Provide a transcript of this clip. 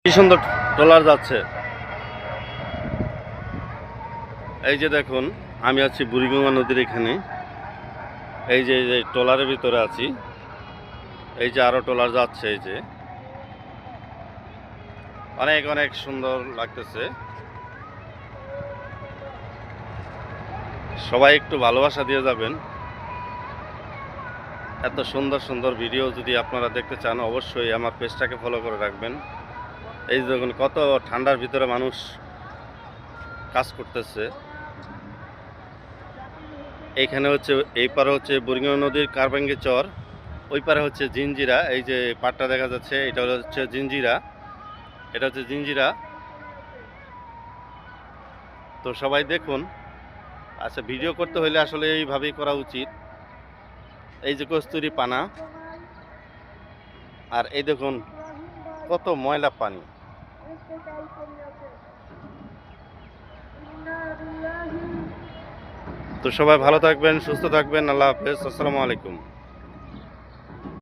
কি সুন্দর ট্রলার যাচ্ছে। এই যে দেখুন, আমি আছি বুড়িগঙ্গা নদীর এখানে। এই যে ট্রলারের ভিতরে আছি। এই যে আরো ট্রলার যাচ্ছে। এই যে অনেক অনেক সুন্দর লাগতেছে। সবাই একটু ভালোবাসা দিয়ে যাবেন। এত সুন্দর সুন্দর ভিডিও যদি আপনারা দেখতে চান, অবশ্যই আমার পেজটাকে ফলো করে রাখবেন। এই যে দেখুন, কত ঠান্ডার ভিতরে মানুষ কাজ করতেছে। এইখানে হচ্ছে, এই পারে হচ্ছে বুড়িগঙ্গা নদীর কারবাঙ্গি চর, ওই পারে হচ্ছে জিঞ্জিরা। এই যে পাটটা দেখা যাচ্ছে, এটা হচ্ছে জিঞ্জিরা। এটা হচ্ছে জিঞ্জিরা। তো সবাই দেখুন। আচ্ছা, ভিডিও করতে হলে আসলে এইভাবেই করা উচিত। এই যে কস্তুরি পানা, আর এই দেখুন কত ময়লা পানি। তো সবাই ভালো থাকবেন, সুস্থ থাকবেন। আল্লাহ হাফেজ, আসসালামু আলাইকুম।